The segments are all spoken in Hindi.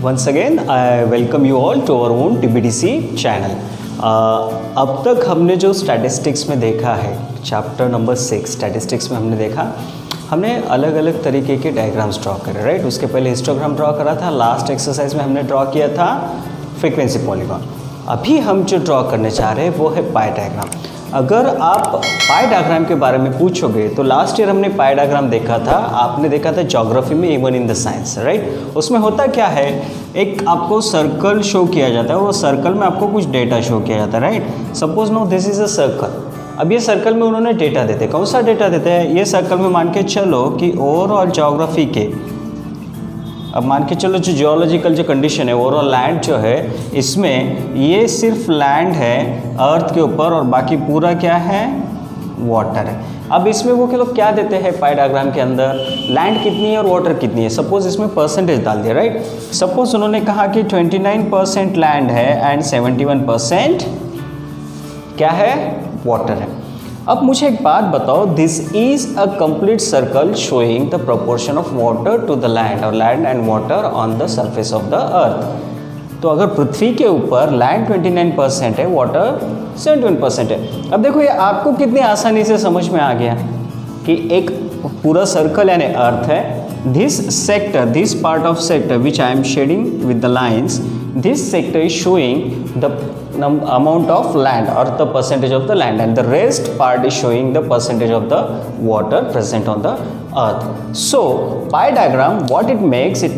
Once again, I welcome you all to our own TBDC channel. अब तक हमने जो स्टैटिस्टिक्स में देखा है, चैप्टर नंबर 6 स्टैटिस्टिक्स में हमने देखा, हमने अलग अलग तरीके के डायग्राम्स ड्रॉ करे, राइट। उसके पहले हिस्टोग्राम ड्रॉ करा था, लास्ट एक्सरसाइज में हमने ड्रॉ किया था फ्रीक्वेंसी पॉलीगॉन। अभी हम जो ड्रॉ करने चाह रहे हैं वो है पाई डायग्राम। अगर आप पाई डायग्राम के बारे में पूछोगे तो लास्ट ईयर हमने पाई डायग्राम देखा था, आपने देखा था ज्योग्राफी में, even in the science, right. उसमें होता क्या है, एक आपको सर्कल शो किया जाता है और वो सर्कल में आपको कुछ डेटा शो किया जाता है, right. Suppose now this is a circle. अब ये सर्कल में उन्होंने डेटा देते, कौन सा डेटा देते हैं, ये सर्कल में मान के चलो कि ओवरऑल ज्योग्राफी के, अब मान के चलो जो जियोलॉजिकल जो कंडीशन है, ओवरऑल लैंड जो है, इसमें ये सिर्फ लैंड है अर्थ के ऊपर और बाकी पूरा क्या है, वाटर है। अब इसमें वो लोग क्या देते हैं पाई डायग्राम के अंदर, लैंड कितनी है और वाटर कितनी है। सपोज इसमें परसेंटेज डाल दिया, राइट। सपोज उन्होंने कहा कि 29% लैंड है एंड 71% क्या है, वाटर है। अब मुझे एक बात बताओ, this is a complete circle showing the proportion of water to the land और land and water on the surface of the earth. तो अगर पृथ्वी के ऊपर लैंड 29% है, वाटर 71% है। अब देखो ये आपको कितनी आसानी से समझ में आ गया कि एक पूरा सर्कल यानी अर्थ है, this sector, this part of sector which I am shading with the lines, this sector is showing the amount of land or the percentage of the land, and the rest part is showing the percentage of the water present on the earth. So pie diagram, what it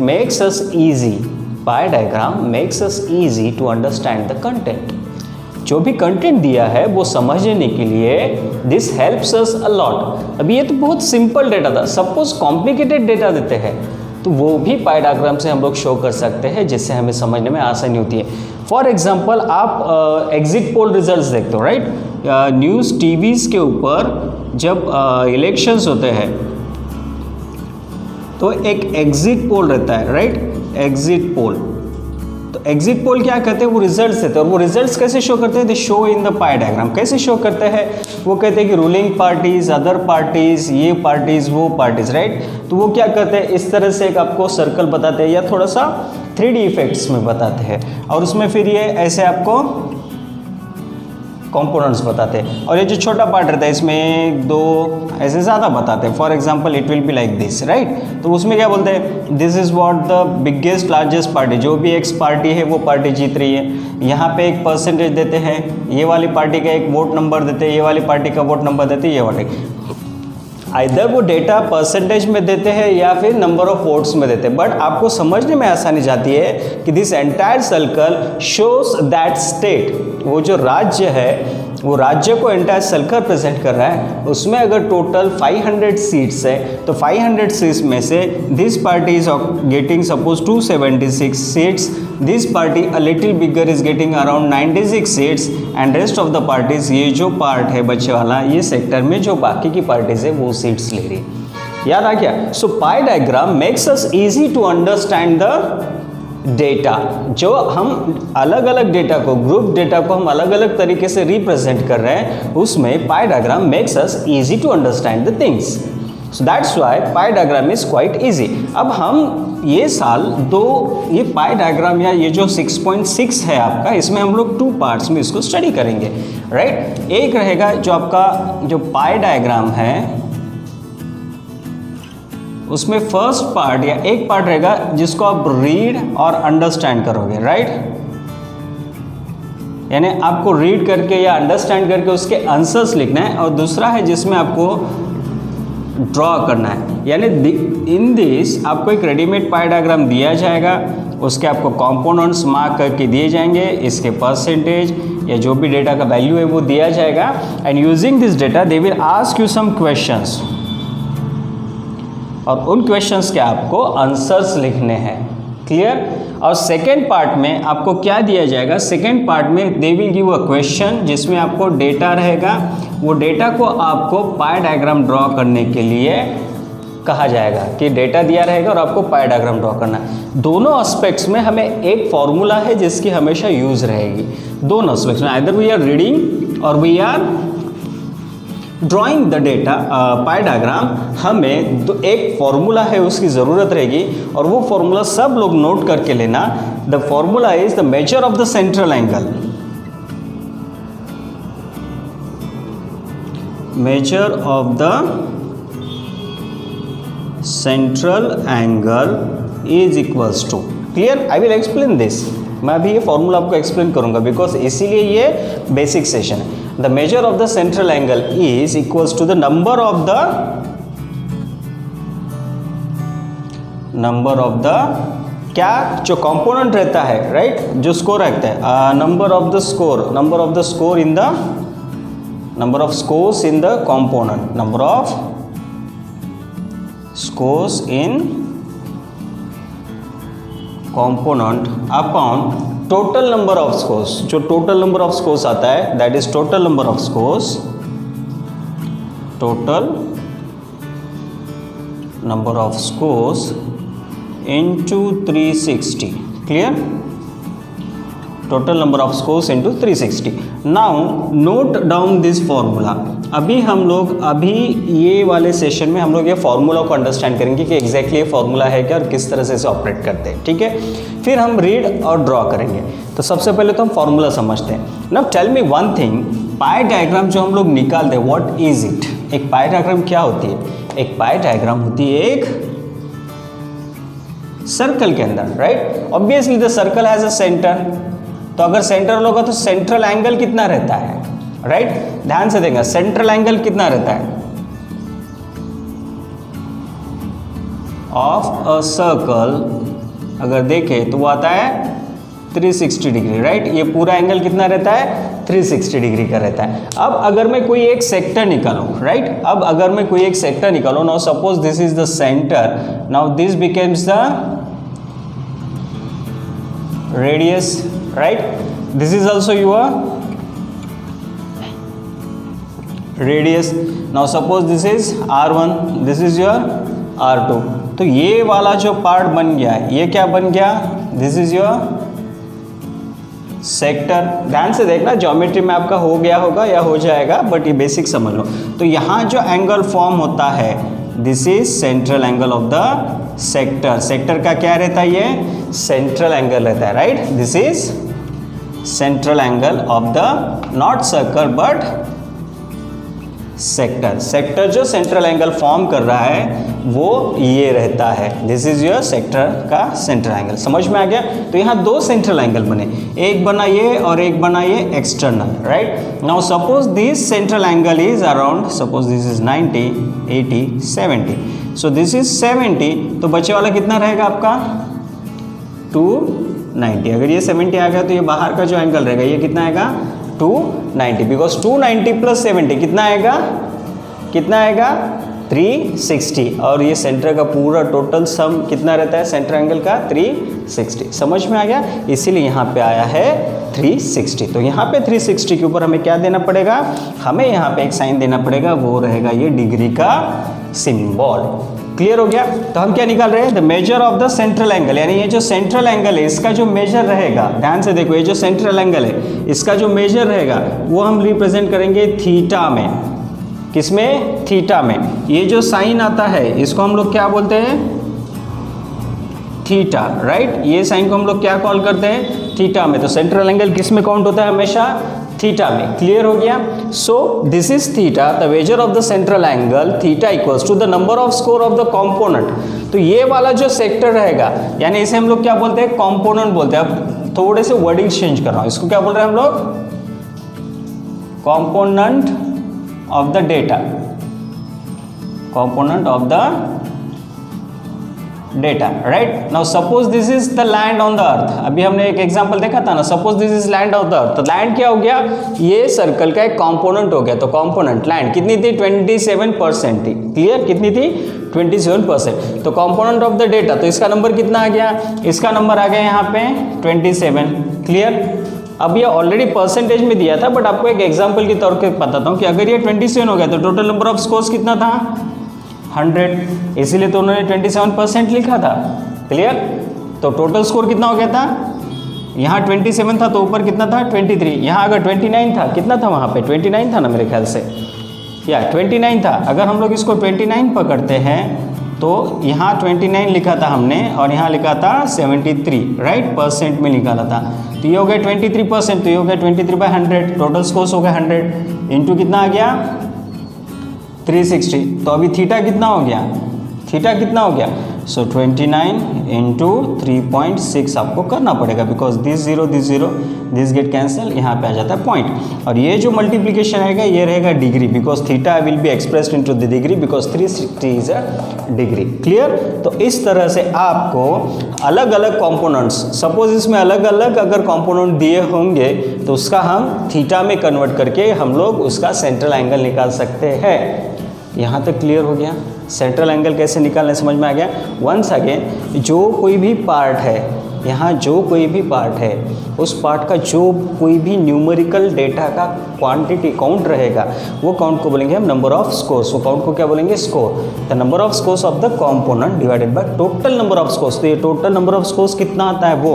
makes us easy, pie diagram makes us easy to understand the content. जो भी कंटेंट दिया है वो समझने के लिए this helps us a lot. अब ये तो बहुत सिंपल डेटा था, सपोज कॉम्प्लिकेटेड डेटा देते हैं तो वो भी पाई डायग्राम से हम लोग शो कर सकते हैं, जिससे हमें समझने में आसानी होती है। फॉर एग्जांपल आप एग्जिट पोल रिजल्ट्स देखते हो, राइट। न्यूज़ टीवीज़ के ऊपर जब इलेक्शंस होते हैं तो एक एग्जिट पोल रहता है, राइट, एग्जिट पोल। तो एग्जिट पोल क्या कहते हैं, वो रिजल्ट्स देते हैं। और वो रिजल्ट्स कैसे शो करते हैं, दे show in the pie diagram. कैसे शो करते हैं, वो कहते हैं कि रूलिंग पार्टीज, अदर पार्टीज, ये पार्टीज, वो पार्टीज, राइट। तो वो क्या करते हैं, इस तरह से एक आपको सर्कल बताते हैं या थोड़ा सा 3D इफेक्ट्स में बताते हैं, और उसमें फिर ये ऐसे आपको कंपोनेंट्स बताते हैं। और ये जो छोटा पार्ट रहता है इसमें दो ऐसे ज़्यादा बताते हैं। For example it will be like this, right. तो उसमें क्या बोलते हैं, this is what the biggest largest party, जो भी एक्स पार्टी है वो पार्टी जीत रही है। यहाँ पे एक परसेंटेज देते हैं, ये वाली पार्टी का एक वोट नंबर देते हैं, ये वाली पार्टी का वोट नंबर देते हैं, ये वाली। आइदर वो डेटा परसेंटेज में देते हैं या फिर नंबर ऑफ वोट्स में देते हैं, बट आपको समझने में आसानी जाती है कि this entire circle shows that state, वो जो राज्य है वो राज्य को एंटायर सर्कल प्रेजेंट कर रहा है। उसमें अगर टोटल 500 सीट्स है तो 500 सीट्स में से this party is getting suppose 276 seats, this party a little bigger is getting around 96 seats and rest of the parties, ये जो पार्ट है बच्चे वाला, ये सेक्टर में जो बाकी की पार्टीज है वो सीट्स ले रही है। याद आ गया। So pie diagram makes us easy to understand the data. जो हम अलग अलग डेटा को, ग्रुप डेटा को हम अलग अलग तरीके से रिप्रेजेंट कर रहे हैं, उसमें pie diagram makes us easy to understand the things. So that's why pie diagram is quite easy. अब हम ये साल ये पाई डायग्राम या ये जो 6.6 है आपका, इसमें हम लोग 2 पार्ट्स में इसको स्टडी करेंगे, राइट। एक रहेगा जो आपका जो पाई डायग्राम है उसमें फर्स्ट पार्ट या एक पार्ट रहेगा जिसको आप रीड और अंडरस्टैंड करोगे, राइट। यानी आपको रीड करके या अंडरस्टैंड करके उसके आंसर्स लिखना है, और दूसरा है जिसमें आपको ड्रॉ करना है। यानी इन दिस आपको एक रेडीमेड पाई डायग्राम दिया जाएगा, उसके आपको कंपोनेंट्स मार्क करके दिए जाएंगे, इसके परसेंटेज या जो भी डेटा का वैल्यू है वो दिया जाएगा, and using this data they will ask you some questions, और उन क्वेश्चंस के आपको आंसर्स लिखने हैं। क्लियर। और सेकेंड पार्ट में आपको क्या दिया जाएगा, सेकेंड पार्ट में they will give a question जिसमें आपको डेटा रहेगा, वो डेटा को आपको पाई डायग्राम ड्रॉ करने के लिए कहा जाएगा कि डेटा दिया रहेगा और आपको पाई डायग्राम ड्रॉ करना है। दोनों एस्पेक्ट्स में हमें एक फॉर्मूला है जिसकी हमेशा यूज रहेगी, दोनों एस्पेक्ट्स में, आइदर वी आर रीडिंग और we are drawing the data pie diagram, हमें तो एक फॉर्मूला है उसकी ज़रूरत रहेगी और वो फॉर्मूला सब लोग नोट करके लेना। The formula is the major of the central angle, measure of the central angle is equals to, clear? I will explain this, मैं अभी ये फॉर्मूला आपको एक्सप्लेन करूंगा बिकॉज इसीलिए ये बेसिक सेशन है। The major of the central angle is equals to the number of the क्या जो कंपोनेंट रहता है, राइट, जो स्कोर रखता है, number of the score in the number of scores in the component, number of scores in component upon total number of scores, जो total number of scores आता है that is total number of scores into 360, clear? total number of scores into 360. now note down this formula. अभी ये वाले सेशन में हम लोग ये फार्मूला को अंडरस्टैंड करेंगे कि एग्जैक्टली ये फार्मूला है क्या और किस तरह से इसे ऑपरेट करते हैं, ठीक है? फिर हम रीड और ड्रॉ करेंगे। तो सबसे पहले तो हम फार्मूला समझते हैं। Now tell me one thing, pie diagram जो हम लोग निकालते हैं, व्हाट इज इट? एक पाई डायग्राम क्या होती है? एक पाई डायग्राम होती है एक सर्कल के अंदर, right? Obviously the circle has a centre, तो अगर सेंटर होगा तो सेंट्रल एंगल कितना रहता है, राइट? ध्यान से देखें, सेंट्रल एंगल कितना रहता है ऑफ अ सर्कल, अगर देखें तो वो आता है 360 डिग्री, राइट? ये पूरा एंगल कितना रहता है? 360 डिग्री का रहता है। अब अगर मैं कोई एक सेक्टर निकालूं, राइट, अब अगर मैं कोई एक सेक्टर निकालूं, now suppose this is the centre, now this becomes the radius, right? This is also your radius. Now suppose this is R1, this is your R2. तो ये वाला जो पार्ट बन गया, ये क्या बन गया? This is your sector. ध्यान से देखना, ज्योमेट्री में आपका हो गया होगा या हो जाएगा, बट ये बेसिक समझ लो। तो यहाँ जो एंगल फॉर्म होता है, this is central angle of the sector. Sector का क्या रहता है? ये सेंट्रल एंगल रहता है, right? This is central angle of the not circle but sector. Sector जो सेंट्रल एंगल फॉर्म कर रहा है वो ये रहता है। दिस इज योर सेक्टर का सेंट्रल एंगल। समझ में आ गया? तो यहाँ दो सेंट्रल एंगल बने, एक बना ये और एक बना ये external, right? Now suppose this central angle is around, suppose this is 90, 80, 70, so this is 70, तो बचे वाला कितना रहेगा आपका? 290। अगर ये 70 आ गया तो ये बाहर का जो एंगल रहेगा ये कितना आएगा? 290, बिकॉज 290 प्लस 70 कितना आएगा? 360, और ये सेंटर का पूरा टोटल सम कितना रहता है सेंटर एंगल का? 360। समझ में आ गया? इसीलिए यहाँ पे आया है 360। तो यहाँ पे 360 के ऊपर हमें क्या देना पड़ेगा? हमें यहाँ पे एक साइन देना पड़ेगा, वो रहेगा ये डिग्री का सिंबल। क्लियर हो गया? तो हम क्या निकाल रहे हैं? The major of the central angle, यानी ये जो सेंट्रल एंगल है इसका जो मेजर रहेगा, ध्यान से देखो, ये जो सेंट्रल एंगल है इसका जो मेजर रहेगा वो हम रिप्रेजेंट करेंगे थीटा में। किसमें? थीटा में। ये जो साइन आता है इसको हम लोग क्या बोलते हैं? Theta, right? ये साइन को हम लोग क्या कॉल करते हैं? थीटा में। तो सेंट्रल एंगल किस में काउंट होता है? हमेशा थीटा में। क्लियर हो गया? So this is theta, the major of the central angle theta equals to the number of score of the component. तो ये वाला जो सेक्टर रहेगा, यानी इसे हम लोग क्या बोलते हैं? कंपोनेंट बोलते हैं। अब थोड़े से वर्डिंग चेंज कर रहा हूं, इसको क्या बोल रहे हैं हम लोग? Component of the data, component of the data, right? Now suppose this is the land on the earth. अभी हमने एक एग्जांपल देखा था ना, suppose this is land on the earth. तो लैंड क्या हो गया? ये सर्कल का एक कंपोनेंट हो गया। तो कंपोनेंट लैंड कितनी थी? 27% थी। क्लियर? कितनी थी? 27%। तो कंपोनेंट ऑफ द डेटा, तो इसका नंबर कितना आ गया? इसका नंबर आ गया यहाँ पे 27। क्लियर? अब ये ऑलरेडी परसेंटेज में दिया था, बट आपको एक एग्जाम्पल के तौर पर बताता हूँ कि अगर ये 27 हो गया तो टोटल नंबर ऑफ स्कोर्स कितना था? 100, इसीलिए तो उन्होंने 27% लिखा था। क्लियर? तो टोटल स्कोर कितना हो गया था? यहाँ 27 था तो ऊपर कितना था? 23। यहाँ अगर 29 था, कितना था वहाँ पे? 29 था ना मेरे ख्याल से। या 29 था। अगर हम लोग इसको 29 पकड़ते हैं तो यहाँ 29 लिखा था हमने और यहाँ लिखा था 73, राइट, परसेंट में निकाला था। तो ये हो गया 23%, तो ये हो गया 23/100, टोटल स्कोर्स हो गया 100 इंटू कितना आ गया 360। तो अभी थीटा कितना हो गया, थीटा कितना हो गया, सो 29 इंटू 3.6 आपको करना पड़ेगा, because this zero this get cancel, यहाँ पे आ जाता है पॉइंट। और ये जो मल्टीप्लिकेशन रहेगा ये रहेगा degree, because theta will be expressed into the degree, because 360 is a degree. Clear. तो इस तरह से आपको अलग अलग कंपोनेंट्स, सपोज इसमें अलग अलग अगर कंपोनेंट दिए होंगे तो उसका हम थीटा में कन्वर्ट करके हम लोग उसका सेंट्रल एंगल निकाल सकते हैं। यहाँ तक क्लियर हो गया। सेंट्रल एंगल कैसे निकालने समझ में आ गया। वंस अगेन, जो कोई भी पार्ट है, यहाँ जो कोई भी पार्ट है उस पार्ट का जो कोई भी न्यूमेरिकल डेटा का क्वांटिटी काउंट रहेगा वो काउंट को बोलेंगे हम नंबर ऑफ स्कोर्स। वो काउंट को क्या बोलेंगे, score. The number of scores of the component divided by total number of scores. तो ये टोटल नंबर ऑफ स्कोर्स कितना आता है वो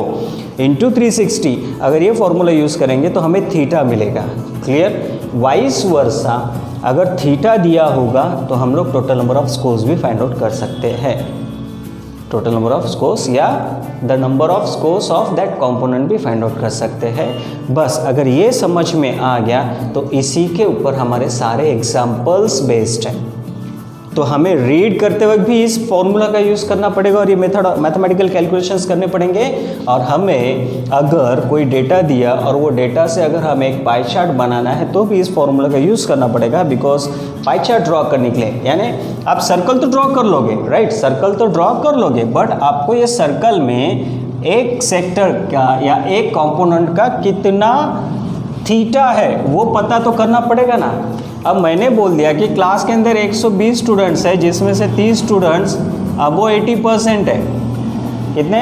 इंटू 360। अगर ये फॉर्मूला यूज़ करेंगे तो हमें थीटा मिलेगा। क्लियर। वाइस वर्सा, अगर थीटा दिया होगा तो हम लोग टोटल नंबर ऑफ स्कोर्स भी फाइंड आउट कर सकते हैं। टोटल नंबर ऑफ स्कोर्स या the number of scores of that component भी फाइंड आउट कर सकते हैं। बस अगर ये समझ में आ गया तो इसी के ऊपर हमारे सारे एग्जाम्पल्स बेस्ड हैं। तो हमें रीड करते वक्त भी इस फॉर्मूला का यूज़ करना पड़ेगा और ये मेथड मैथमेटिकल कैलकुलेशंस करने पड़ेंगे। और हमें अगर कोई डेटा दिया और वो डेटा से अगर हमें एक पाई चार्ट बनाना है तो भी इस फॉर्मूला का यूज़ करना पड़ेगा, बिकॉज पाई चार्ट ड्रॉ करने के लिए, यानी आप सर्कल तो ड्रॉ कर लोगे, राइट, सर्कल तो ड्रॉ कर लोगे, बट आपको ये सर्कल में एक सेक्टर का या एक कंपोनेंट का कितना थीटा है वो पता तो करना पड़ेगा ना। अब मैंने बोल दिया कि क्लास के अंदर 120 स्टूडेंट्स है जिसमें से 30 स्टूडेंट्स अबो 80% है। कितने,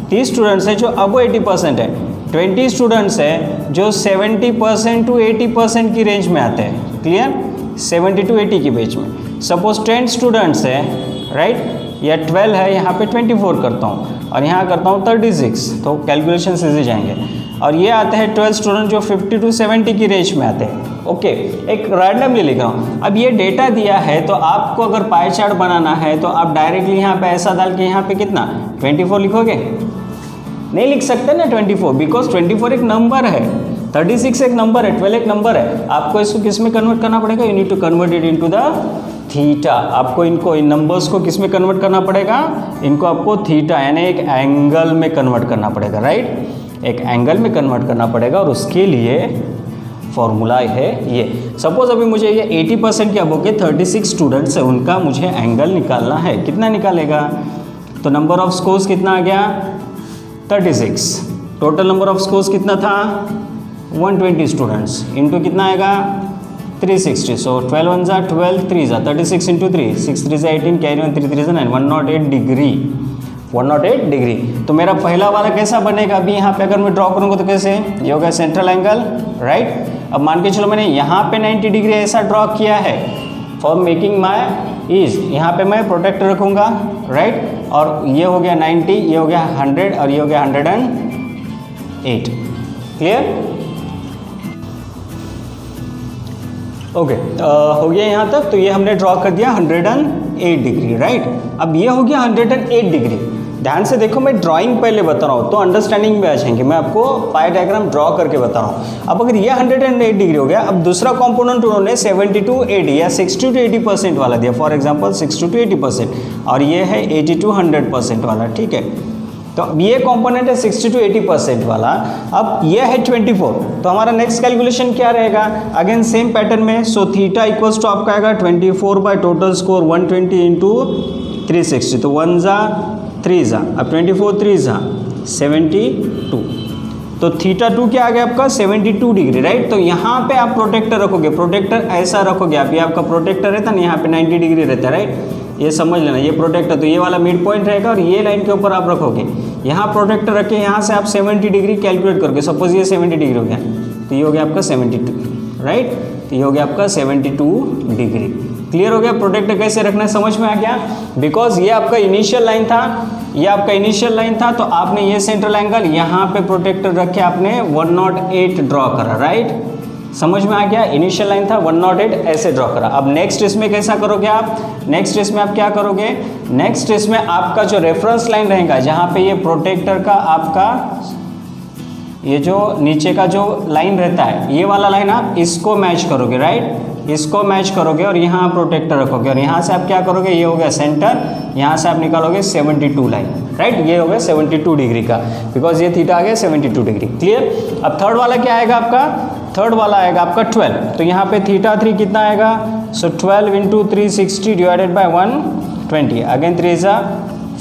30 स्टूडेंट्स है जो अबो 80% है। 20 स्टूडेंट्स है जो 70% टू 80% की रेंज में आते हैं। क्लियर, 70 टू 80 के बीच में। सपोज 10 स्टूडेंट्स है, राइट, या 12 है, यहाँ पे 24 करता हूँ और यहाँ करता हूँ 36, तो कैलकुलेशन इजी जाएंगे। और ये आते हैं 12 स्टूडेंट जो 50 टू 70 की रेंज में आते हैं। ओके, एक रैंडमली लिख रहा हूँ। अब ये डेटा दिया है तो आपको अगर पाई चार्ट बनाना है तो आप डायरेक्टली यहाँ पे ऐसा डाल के यहाँ पे कितना 24 लिखोगे, नहीं लिख सकते ना 24, बिकॉज 24 एक नंबर है, 36 एक नंबर है, 12 एक नंबर है। आपको इसको किस में कन्वर्ट करना पड़ेगा, you need to convert it into the theta. आपको इनको इन नंबर्स को किस में कन्वर्ट करना पड़ेगा, इनको आपको थीटा यानी एक एंगल में कन्वर्ट करना पड़ेगा, राइट, एक एंगल में कन्वर्ट करना पड़ेगा। और उसके लिए फॉर्मूला है ये। सपोज अभी मुझे ये 80% के अबव के 36 स्टूडेंट्स है, उनका मुझे एंगल निकालना है। कितना निकालेगा, तो नंबर ऑफ स्कोर्स कितना आ गया 36, टोटल नंबर ऑफ स्कोर्स कितना था 120 स्टूडेंट्स, इंटू कितना आएगा 360। सो 12 1 जा 12, 3 जा 36 इंटू 3, 6 3 जा 18, कैरी 1 3 3 जा 9, 108 डिग्री, 108 डिग्री। तो मेरा पहला वाला कैसा बनेगा, अभी यहाँ पे अगर मैं ड्रॉ करूँगा तो कैसे, ये होगा सेंट्रल एंगल, राइट। अब मान के चलो मैंने यहाँ पे 90 डिग्री ऐसा ड्रॉ किया है फॉर मेकिंग माई ईज, यहाँ पे मैं प्रोटेक्टर रखूँगा, राइट, और ये हो गया 90, ये हो गया 100 और ये हो गया 108। क्लियर, ओके, हो गया यहाँ तक। तो ये हमने ड्रॉ कर दिया 108 डिग्री, राइट। अब ये हो गया 108 डिग्री। ध्यान से देखो, मैं ड्राइंग पहले बता रहा हूँ तो अंडरस्टैंडिंग में आ जाएंगे। मैं आपको पाई डायग्राम ड्रॉ करके बता रहा हूँ। अब अगर ये 108 डिग्री हो गया, अब दूसरा कंपोनेंट उन्होंने 70 टू 80 या 60 टू 80% वाला दिया, फॉर एग्जांपल 60 टू 80%, और ये है 80 टू 100% वाला, ठीक है। तो अब ये कंपोनेंट है 60 टू 80% वाला, अब ये है 24। तो हमारा नेक्स्ट कैलकुलेशन क्या रहेगा, अगेन सेम पैटर्न में। सो थीटा इक्वल्स टू आपका आएगा 24 बाय टोटल स्कोर 120 इंटू 360, तो 1 जा 3 जा, अब 24 3 जा 72, तो थीटा 2 क्या आ गया आपका 72 डिग्री, राइट। तो यहाँ पे आप प्रोटेक्टर रखोगे, प्रोटेक्टर ऐसा रखोगे आप, ये आपका प्रोटेक्टर रहता है ना, यहाँ पे 90 डिग्री रहता है, राइट, ये समझ लेना, ये प्रोटेक्टर, तो ये वाला मिड पॉइंट रहेगा और ये लाइन के ऊपर आप रखोगे। यहाँ प्रोटेक्टर रखे, यहाँ से आप 70 डिग्री कैलकुलेट करोगे। सपोज ये 70 डिग्री हो गया, तो ये हो गया आपका 72, राइट, तो ये हो गया आपका 72 डिग्री। क्लियर हो गया, प्रोटेक्टर कैसे रखना है समझ में आ गया। बिकॉज ये आपका इनिशियल लाइन था, ये आपका इनिशियल लाइन था, तो आपने ये सेंट्रल एंगल यहाँ पे प्रोटेक्टर रख के आपने 108 ड्रॉ करा, राइट। समझ में आ गया? इनिशियल लाइन था 108 ऐसे ड्रॉ करा। अब नेक्स्ट इसमें कैसा करोगे आप? नेक्स्ट इसमें आप क्या करोगे? नेक्स्ट इसमें आपका जो रेफरेंस लाइन रहेगा, जहाँ पे ये प्रोटेक्टर का आपका ये जो नीचे का जो लाइन रहता है, ये वाला लाइन आप इसको मैच करोगे, राइट? इसको मैच करोगे और यहाँ आप प्रोटेक्टर रखोगे और यहाँ से आप क्या करोगे? ये हो गया सेंटर, यहाँ से आप निकालोगे 72 लाइन, राइट? ये हो गया 72 डिग्री का, बिकॉज ये थीटा आ गया 72 डिग्री। क्लियर? अब थर्ड वाला क्या आएगा आपका? थर्ड वाला आएगा आपका 12। तो यहाँ पे थीटा 3 कितना आएगा? सो 12 into 360 divided by 120, again 3 is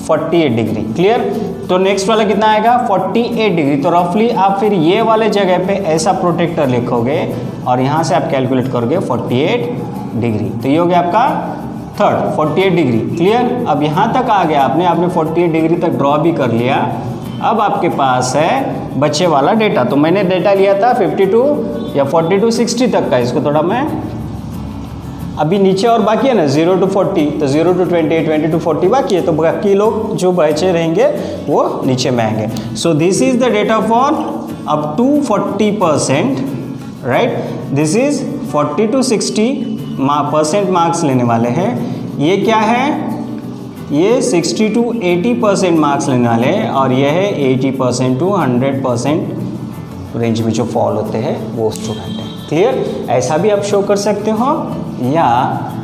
48 degree. Clear? तो नेक्स्ट वाला कितना आएगा? 48 डिग्री। तो रफली आप फिर ये वाले जगह पे ऐसा प्रोटेक्टर लिखोगे और यहाँ से आप कैलकुलेट करोगे 48 डिग्री। तो ये हो गया आपका थर्ड 48 डिग्री। क्लियर? अब यहाँ तक आ गया, आपने 48 डिग्री तक ड्रॉ भी कर लिया। अब आपके पास है बच्चे वाला डेटा। तो मैंने डेटा लिया था 52 या 42 60 तक का। इसको थोड़ा मैं अभी नीचे और बाकी है ना 0 to 40, तो 0 to 20, 20 to 40 बाकी है, तो बाकी लोग जो बचे रहेंगे वो नीचे में आएंगे। So this is the data for up to 40%, right? This is 40 to 60% marks लेने वाले हैं। ये क्या है? ये 60 to 80% मार्क्स लेने वाले हैं और ये है 80% to 100% रेंज में जो फॉल होते हैं वो स्टूडेंट है। क्लियर? ऐसा भी आप शो कर सकते हो या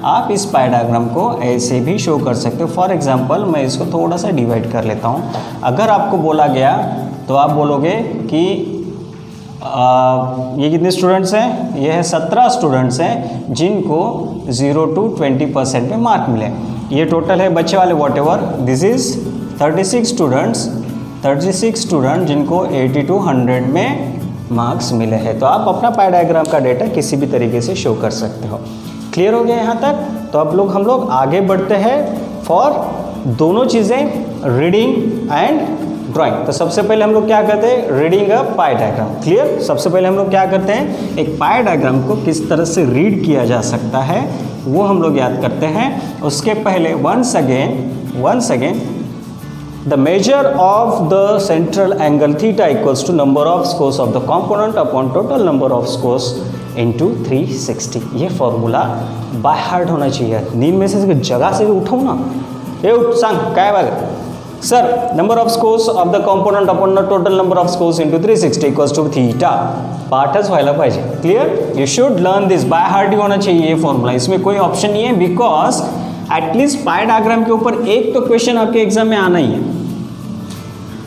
आप इस पाई डायग्राम को ऐसे भी शो कर सकते हो। फॉर एग्जांपल मैं इसको थोड़ा सा डिवाइड कर लेता हूँ। अगर आपको बोला गया तो आप बोलोगे कि ये कितने स्टूडेंट्स हैं? ये है 17 स्टूडेंट्स हैं जिनको 0 to 20% में मार्क मिले। ये टोटल है बच्चे वाले what ever, this is 36 student जिनको 80 to 100 में मार्क्स मिले हैं। तो आप अपना पाई डायग्राम का डेटा किसी भी तरीके से शो कर सकते हो। क्लियर हो गया यहाँ तक? तो हम लोग आगे बढ़ते हैं फॉर दोनों चीज़ें, रीडिंग एंड ड्राइंग। तो सबसे पहले हम लोग क्या करते हैं? Reading a pie diagram. Clear? सबसे पहले हम लोग क्या करते हैं? एक पाई डायग्राम को किस तरह से रीड किया जा सकता है वो हम लोग याद करते हैं। उसके पहले once again the measure of the central angle theta equals to number of scores of the component upon total number of scores into 360। ये फॉर्मूला बाय हार्ट होना चाहिए। नींद में से जगह से उठाओ ना, ये उठ सांग काय बघ sir, number of scores of the component upon the total number of scores into 360 equals to theta. पाठच व्हायला पाहिजे। Clear? You should learn this, by heart ही होना चाहिए ये फॉर्मूला। इसमें कोई ऑप्शन नहीं है, बिकॉज एटलीस्ट पाई डायग्राम के ऊपर एक तो क्वेश्चन आपके एग्जाम में आना ही है।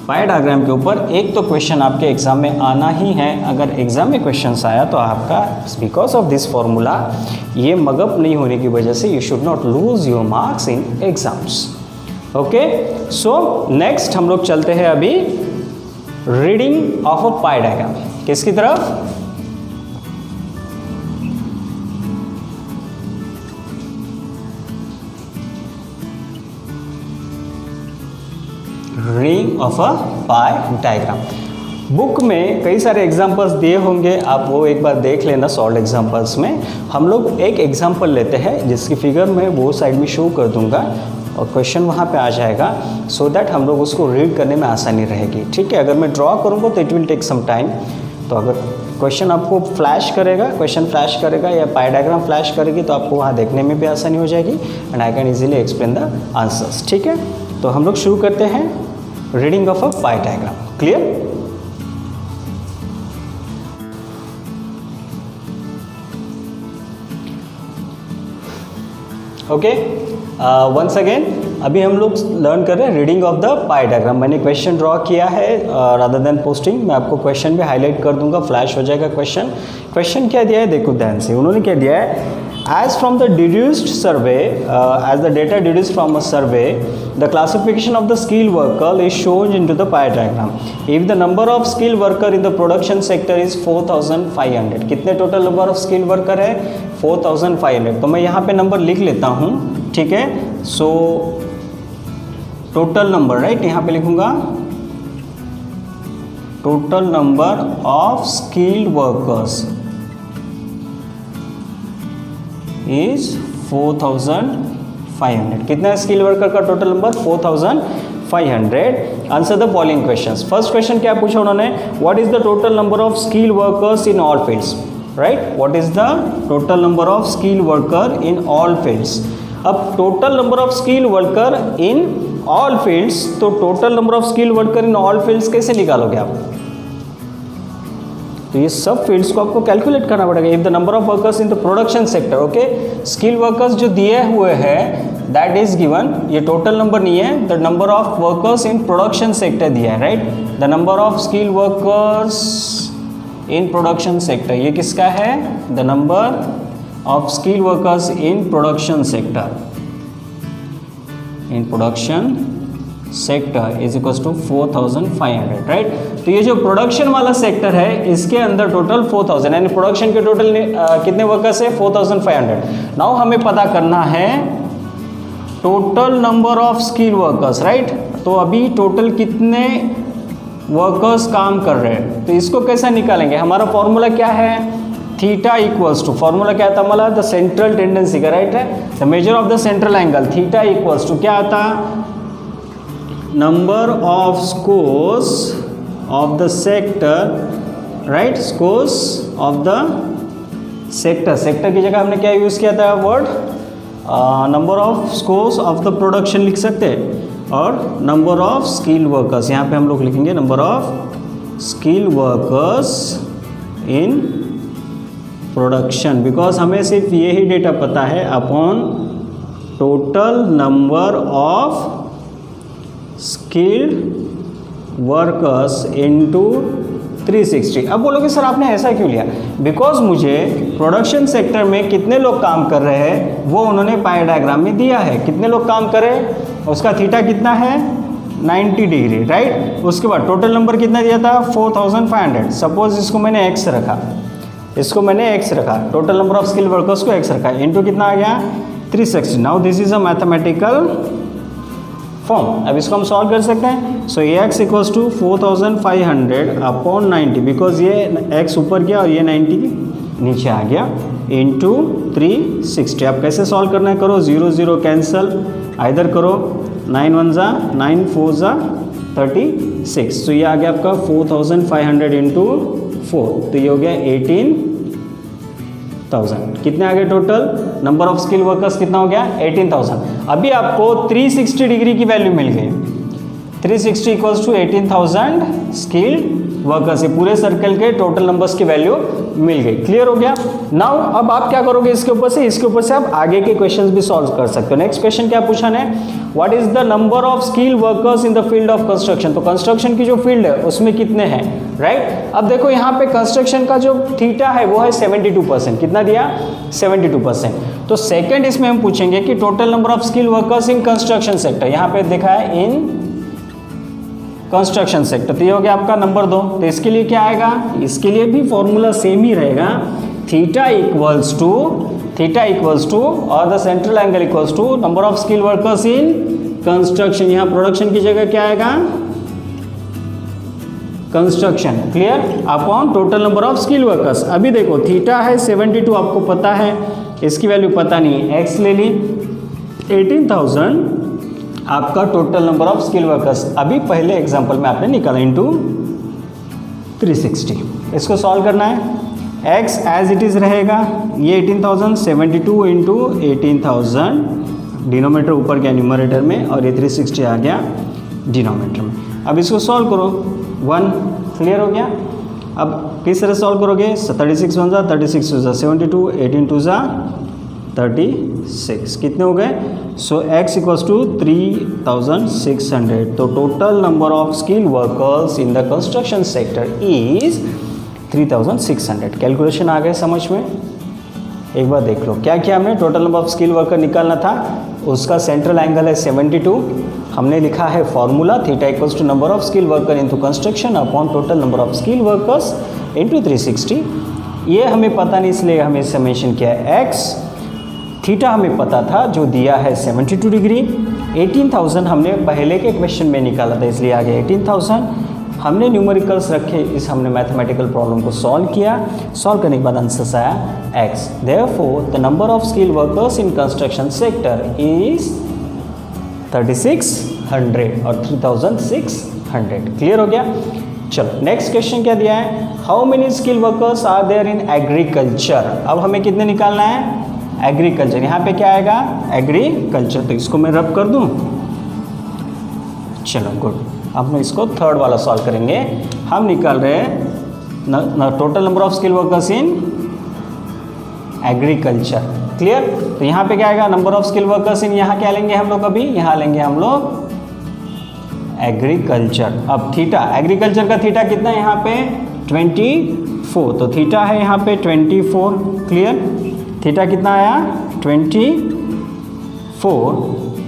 पाई डायग्राम के ऊपर एक तो क्वेश्चन आपके एग्जाम में आना ही है। अगर एग्जाम में क्वेश्चंस आया तो आपका बिकॉज ऑफ दिस फॉर्मूला, ये मगअप नहीं होने की वजह से you should not lose your marks in exams. Okay, so next हम लोग चलते हैं अभी reading of a pie diagram. किसकी तरफ? Reading of a pie diagram. Book में कई सारे एग्जांपल्स दिए होंगे, आप वो एक बार देख लेना। सॉल्व एग्जांपल्स में हम लोग एक एग्जांपल लेते हैं जिसकी फिगर मैं वो साइड में शो कर दूंगा और क्वेश्चन वहाँ पे आ जाएगा, सो दैट हम लोग उसको रीड करने में आसानी रहेगी। ठीक है? अगर मैं ड्रॉ करूँगा तो it will take some time. तो अगर क्वेश्चन आपको फ्लैश करेगा, क्वेश्चन फ्लैश करेगा या पाई डायग्राम फ्लैश करेगी तो आपको वहाँ देखने में भी आसानी हो जाएगी and I can easily explain the answers. ठीक है? तो हम लोग शुरू करते हैं reading of a pie diagram. Clear? Okay, once again अभी हम लोग लर्न कर रहे हैं reading of the pie diagram. मैंने क्वेश्चन ड्रॉ किया है रादर देन पोस्टिंग। मैं आपको क्वेश्चन भी हाईलाइट कर दूंगा, फ्लैश हो जाएगा क्वेश्चन। क्वेश्चन क्या दिया है देखो ध्यान से। उन्होंने क्या दिया है? As from the deduced survey, as the data deduced from a survey, the classification of the skilled worker is shown into the pie diagram. If the number of skilled worker in the production sector is 4500, कितने total number of skilled worker है? 4500। तो मैं यहाँ पे नंबर लिख लेता हूँ। ठीक है? सो टोटल नंबर, राइट, यहाँ पे लिखूँगा total number of skilled workers is 4500। कितना है स्किल वर्कर का total number? 4500। Answer the following questions. First question क्या पूछा उन्होंने? What is the total number of skill workers in all fields? Right, what is the total number of skill worker in all fields. अब total number of skill worker in all fields, तो total number of skill worker in all fields कैसे निकालोगे आप? तो ये सब फील्ड्स को आपको कैलकुलेट करना पड़ेगा। If the number of workers in the production sector, okay, skill workers जो दिए हुए हैं दैट इज गिवन, ये टोटल नंबर नहीं है, the number of workers in production sector दिया है, right, the number of skill workers in production sector, ये किसका है? The number of skill workers in production sector, in production sector is equal to 4500, right. तो ये जो प्रोडक्शन वाला सेक्टर है इसके अंदर टोटल 4000, यानी प्रोडक्शन के टोटल कितने वर्कर्स है? 4500। नाउ हमें पता करना है total number of skill workers, right. तो अभी टोटल कितने वर्कर्स काम कर रहे हैं, तो इसको कैसे निकालेंगे? हमारा फॉर्मूला क्या है? थीटा इक्वल्स टू, फॉर्मूला क्या आता हमारा? द सेंट्रल टेंडेंसी का, राइट है, the major of the central angle, theta equals to क्या आता? Number of scores of the sector, right, scores of the sector, sector की जगह हमने क्या यूज़ किया था word? Number of scores of the production लिख सकते हैं, और नंबर ऑफ स्किल वर्कर्स, यहाँ पे हम लोग लिखेंगे number of skill workers in production, because हमें सिर्फ यही डेटा पता है, upon total number of skilled workers into 360। अब बोलोगे सर आपने ऐसा क्यों लिया? बिकॉज मुझे प्रोडक्शन सेक्टर में कितने लोग काम कर रहे हैं वो उन्होंने पाई डायग्राम में दिया है, कितने लोग काम कर रहे हैं, उसका थीटा कितना है? 90 डिग्री, राइट। उसके बाद टोटल नंबर कितना दिया था? 4500। सपोज इसको मैंने x रखा, इसको मैंने x रखा, total number of skill workers को x रखा, इनटू कितना आ गया? 360। Now this is a mathematical form, अब इसको हम सॉल्व कर सकते हैं। So x equals to 4500 upon 90, because ये x ऊपर गया और ये 90 नीचे आ गया, इंटू 360। आप कैसे सॉल्व करना है? करो 0 0 कैंसल, आइदर करो 9 1 जा 9 4 जा 36, तो ये आ गया आपका 4500 इंटू 4, तो ये हो गया 18,000। कितने आ गए total number of skill workers? कितना हो गया? 18,000। अभी आपको 360 डिग्री की वैल्यू मिल गई, 360 इक्वल्स टू 18,000 स्किल्ड वर्कर्स, ये पूरे सर्कल के टोटल नंबर्स की वैल्यू मिल गई। क्लियर हो गया? नाउ अब आप क्या करोगे इसके ऊपर से? इसके ऊपर से आप आगे के क्वेश्चंस भी सॉल्व कर सकते हो। नेक्स्ट क्वेश्चन क्या पूछा है? What is the number of skill workers in the field of construction. तो कंस्ट्रक्शन की जो फील्ड है उसमें कितने हैं, राइट। अब देखो यहाँ पे कंस्ट्रक्शन का जो थीटा है वो है 72%। कितना दिया? 72%। तो सेकंड इसमें हम पूछेंगे कि total number of skill workers in construction sector, यहाँ पे देखा है इन कंस्ट्रक्शन सेक्टर, तो ये हो गया आपका नंबर 2। तो इसके लिए क्या आएगा? इसके लिए भी फॉर्मूला सेम ही रहेगा, थीटा इक्वल्स टू और the central angle equals to number of skill workers in construction. यहाँ प्रोडक्शन की जगह क्या आएगा? Construction, clear, upon total number of skill workers. अभी देखो थीटा है 72, आपको पता है, इसकी वैल्यू पता नहीं, एक्स ले ली, 18,000 आपका total number of skill workers अभी पहले एग्जांपल में आपने निकाला, इंटू 360। इसको सॉल्व करना है, x एज इट इज़ रहेगा, ये 18,000, 72 इंटू 18,000 डिनोमीटर ऊपर गया न्यूमरेटर में, और ये 360 आ गया डिनोमीटर में। अब इसको सॉल्व करो, 1 क्लियर हो गया। अब किस तरह सॉल्व करोगे? 36 1 जा 36 2 जा 72, 18 2 जा 36, कितने हो गए? So x equals to 3600। तो total number of skill workers in the construction sector is 3600। Calculation आ गए समझ में? एक बार देख लो क्या किया हमने। Total number of skill worker निकालना था, उसका सेंट्रल एंगल है 72, हमने लिखा है formula theta equals to number of skill worker into construction upon total number of skill workers into 360। ये हमें पता नहीं इसलिए हमें इसे मेंशन किया है x। थीटा हमें पता था जो दिया है 72 डिग्री। 18,000 हमने पहले के क्वेश्चन में निकाला था, इसलिए आ गया 18,000। हमने न्यूमेरिकल्स रखे, इस हमने मैथमेटिकल प्रॉब्लम को सॉल्व किया, सॉल्व करने के बाद आंसर आया x। Therefore the number of skill workers in construction sector is 3600 और 3600। क्लियर हो गया? चलो नेक्स्ट क्वेश्चन क्या दिया है, how many skill workers are there in agriculture. अब हमें कितने निकालना है, एग्रीकल्चर, यहाँ पे क्या आएगा, एग्रीकल्चर, तो इसको मैं रब कर दूँ। चलो गुड, अब हम इसको थर्ड वाला सॉल्व करेंगे। हम निकाल रहे हैं total number of skill workers in agriculture, clear. तो यहाँ पे क्या आएगा, नंबर ऑफ स्किल वर्कर्स इन, यहाँ क्या लेंगे हम लोग, अभी यहाँ लेंगे हम लोग एग्रीकल्चर। अब थीटा, एग्रीकल्चर का थीटा कितना है यहाँ पे 24, तो थीटा है यहाँ पे 24, क्लियर। थीटा कितना आया 24,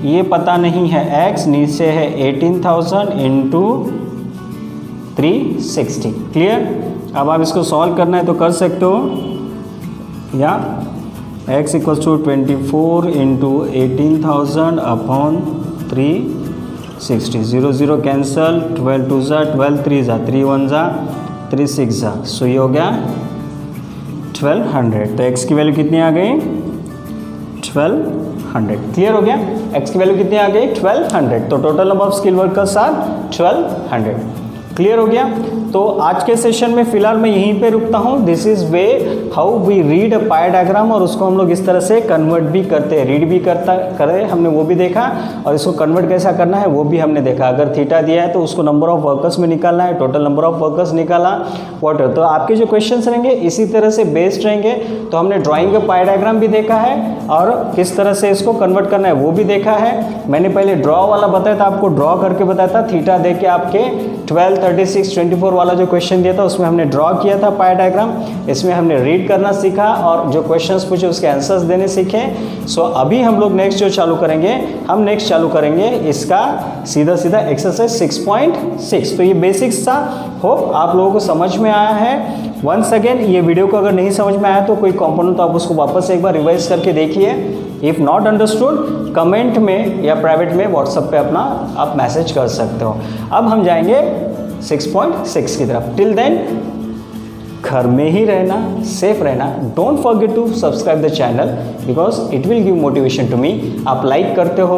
ये पता नहीं है, x नीचे है 18,000 इंटू 360, क्लियर। अब आप इसको सॉल्व करना है तो कर सकते हो, या x equals to 24 into 18,000 upon 360, 0 0 cancel, 12 2 ज़ा 12, 3 ज़ा 3, 1 ज़ा 3, 6 ज़ा, सो ये हो गया 1200। तो x की वैल्यू कितनी आ गई 1200, क्लियर हो गया। x की वैल्यू कितनी आ गई 1200, तो total number of skill workers are 1200, clear हो गया। तो आज के सेशन में फिलहाल मैं यहीं पे रुकता हूँ। This is way how we read a pie diagram, और उसको हम लोग इस तरह से कन्वर्ट भी करते हैं, रीड भी करे हमने वो भी देखा, और इसको कन्वर्ट कैसा करना है वो भी हमने देखा। अगर थीटा दिया है तो उसको नंबर ऑफ वर्कर्स में निकालना है, टोटल नंबर ऑफ वर्कर्स निकाला, वॉट। तो आपके जो क्वेश्चंस रहेंगे इसी तरह से बेस्ड रहेंगे। तो हमने ड्राइंग का पाई डायग्राम भी देखा है, और किस तरह से इसको कन्वर्ट करना है वो भी देखा है। मैंने पहले ड्रॉ वाला बताया था, आपको ड्रॉ करके बताया था, थीटा दे के आपके 12, 36, 24 वाला जो क्वेश्चन दिया था उसमें हमने ड्रॉ किया था पाई डायग्राम। इसमें हमने रीड करना सीखा और जो क्वेश्चंस पूछे उसके आंसर्स देने सीखे। सो अभी हम लोग नेक्स्ट जो चालू करेंगे, हम नेक्स्ट चालू करेंगे इसका सीधा सीधा एक्सरसाइज 6.6। तो ये बेसिक्स था, होप आप लोगों को समझ में आया है। वंस अगेन ये वीडियो को अगर नहीं समझ में आया तो कोई कंपोनेंट तो आप उसको वापस एक बार रिवाइज करके देखिए। इफ़ नॉट अंडरस्टूड कमेंट में या प्राइवेट में व्हाट्सएप पे अपना आप मैसेज कर सकते हो। अब हम जाएंगे 6.6 की तरफ। टिल देन घर में ही रहना, सेफ रहना। Don't forget to subscribe the channel because it will give motivation to me. आप लाइक करते हो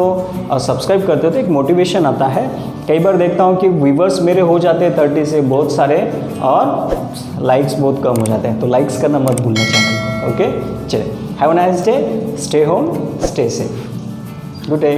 और सब्सक्राइब करते हो तो एक मोटिवेशन आता है। कई बार देखता हूँ कि व्यूवर्स मेरे हो जाते हैं 30 से बहुत सारे, और लाइक्स बहुत कम हो जाते हैं, तो लाइक्स करना मत भूलना चैनल। ओके, चलिए, have a nice day, stay home, stay safe, good day.